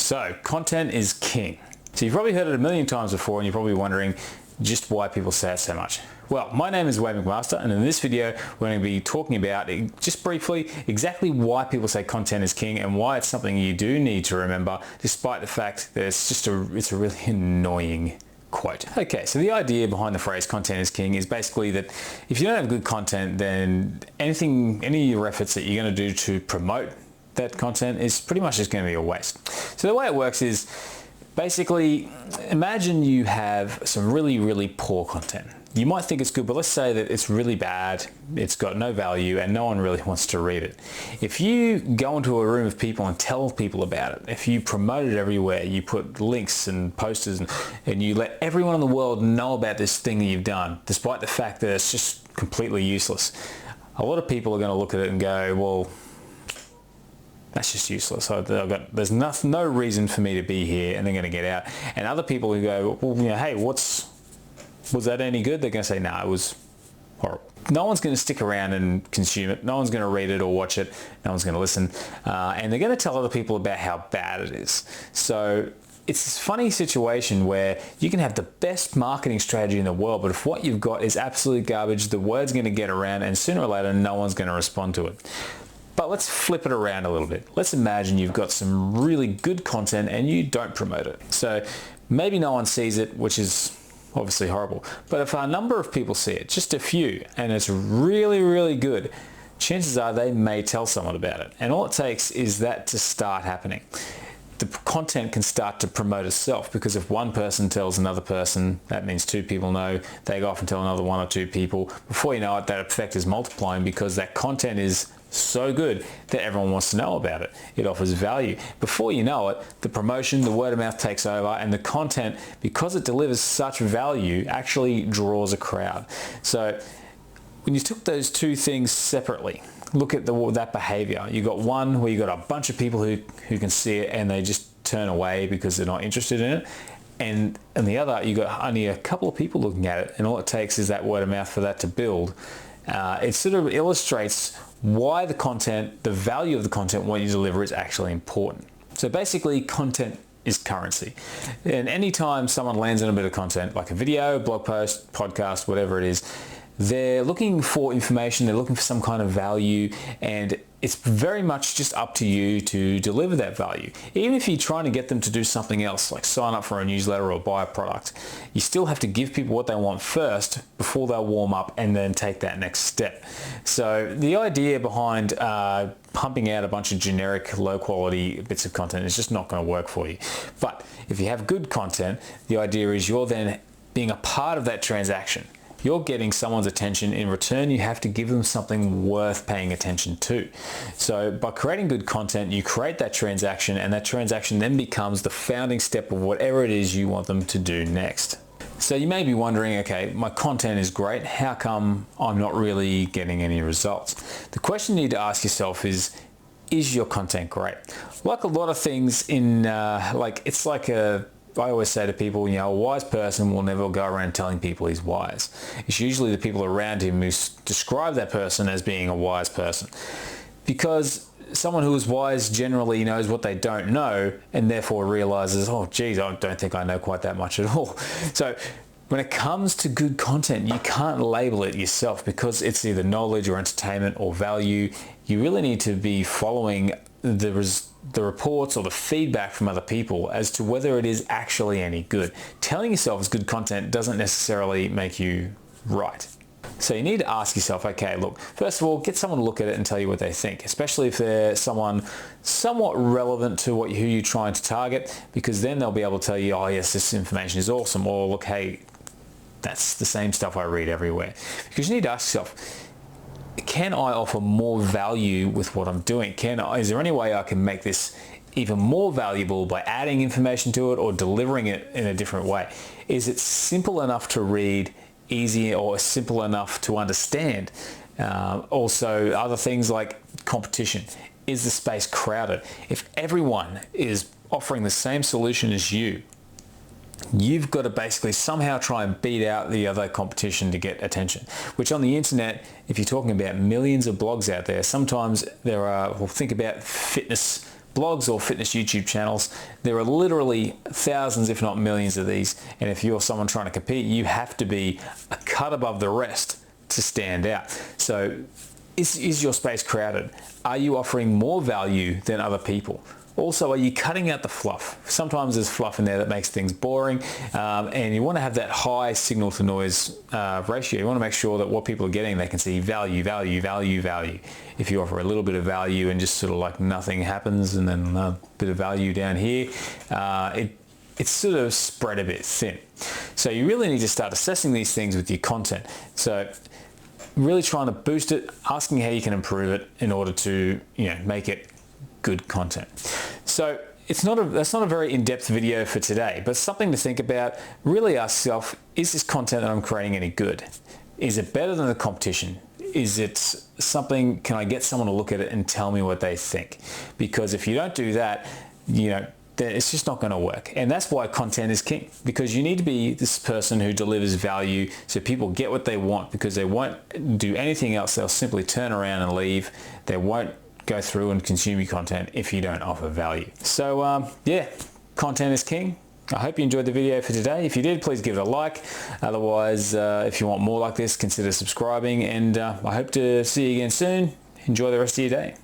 So, content is king. So you've probably heard it a million times before and you're probably wondering just why people say it so much. Well, my name is Wade McMaster, and in this video we're going to be talking about, just briefly, exactly why people say content is king and why it's something you do need to remember, despite the fact that it's a really annoying quote. Okay, so the idea behind the phrase content is king is basically that if you don't have good content, then any of your efforts that you're going to do to promote that content is pretty much just going to be a waste. So the way it works is, basically, imagine you have some really poor content. You might think it's good, but let's say that it's really bad, it's got no value, and no one really wants to read it. If you go into a room of people and tell people about it, if you promote it everywhere, you put links and posters and you let everyone in the world know about this thing that you've done, despite the fact that it's just completely useless, a lot of people are going to look at it and go, well, that's just useless. There's no reason for me to be here, and they're going to get out. And other people who go, well, hey, was that any good? They're going to say, no, it was horrible. No one's going to stick around and consume it. No one's going to read it or watch it. No one's going to listen. And they're going to tell other people about how bad it is. So it's this funny situation where you can have the best marketing strategy in the world, but if what you've got is absolute garbage, the word's going to get around, and sooner or later, no one's going to respond to it. But let's flip it around a little bit. Let's imagine you've got some really good content and you don't promote it. So maybe no one sees it, which is obviously horrible. But if a number of people see it, just a few, and it's really good, chances are they may tell someone about it. And all it takes is that to start happening. The content can start to promote itself, because if one person tells another person, that means two people know, they go off and tell another one or two people. Before you know it, that effect is multiplying, because that content is so good that everyone wants to know about it. It offers value. Before you know it, the promotion, the word of mouth takes over, and the content, because it delivers such value, actually draws a crowd. So when you took those two things separately, look at that behavior. You got one where you got a bunch of people who can see it and they just turn away because they're not interested in it. And the other, you got only a couple of people looking at it, and all it takes is that word of mouth for that to build. It sort of illustrates why the content, the value of the content, what you deliver is actually important. So basically, content is currency. And anytime someone lands on a bit of content, like a video, blog post, podcast, whatever it is, they're looking for information, they're looking for some kind of value, and it's very much just up to you to deliver that value. Even if you're trying to get them to do something else, like sign up for a newsletter or buy a product, you still have to give people what they want first before they'll warm up and then take that next step. So the idea behind pumping out a bunch of generic, low quality bits of content is just not going to work for you. But if you have good content, the idea is you're then being a part of that transaction. You're getting someone's attention. In return, you have to give them something worth paying attention to. So by creating good content, you create that transaction, and that transaction then becomes the founding step of whatever it is you want them to do next. So you may be wondering, okay, my content is great. How come I'm not really getting any results? The question you need to ask yourself is your content great? Like a lot of things I always say to people, a wise person will never go around telling people he's wise. It's usually the people around him who describe that person as being a wise person. Because someone who is wise generally knows what they don't know, and therefore realizes, oh geez, I don't think I know quite that much at all. So when it comes to good content, you can't label it yourself, because it's either knowledge or entertainment or value. You really need to be following the reports or the feedback from other people as to whether it is actually any good. Telling yourself it's good content doesn't necessarily make you right. So you need to ask yourself, okay, look, first of all, get someone to look at it and tell you what they think, especially if they're someone somewhat relevant to who you're trying to target, because then they'll be able to tell you, oh yes, this information is awesome, or look, hey, that's the same stuff I read everywhere. Because you need to ask yourself, can I offer more value with what I'm doing? Is there any way I can make this even more valuable by adding information to it or delivering it in a different way? Is it simple enough to read, easy, or simple enough to understand? Also, other things like competition. Is the space crowded? If everyone is offering the same solution as you, you've got to basically somehow try and beat out the other competition to get attention, which on the internet, if you're talking about millions of blogs out there, sometimes there are, well, think about fitness blogs or fitness YouTube channels. There are literally thousands, if not millions of these. And if you're someone trying to compete, you have to be a cut above the rest to stand out. So is your space crowded? Are you offering more value than other people? Also, are you cutting out the fluff? Sometimes there's fluff in there that makes things boring, and you want to have that high signal to noise ratio. You want to make sure that what people are getting, they can see value, value, value, value. If you offer a little bit of value and just sort of like nothing happens and then a bit of value down here, it's sort of spread a bit thin. So you really need to start assessing these things with your content. So really trying to boost it, asking how you can improve it in order to, make it good content. So that's not a very in-depth video for today, but something to think about. Really ask yourself, is this content that I'm creating any good? Is it better than the competition? Is it something, can I get someone to look at it and tell me what they think? Because if you don't do that, then it's just not going to work. And that's why content is king, because you need to be this person who delivers value so people get what they want, because they won't do anything else. They'll simply turn around and leave. They won't go through and consume your content if you don't offer value. So content is king. I hope you enjoyed the video for today. If you did, please give it a like. Otherwise, if you want more like this, consider subscribing, and I hope to see you again soon. Enjoy the rest of your day.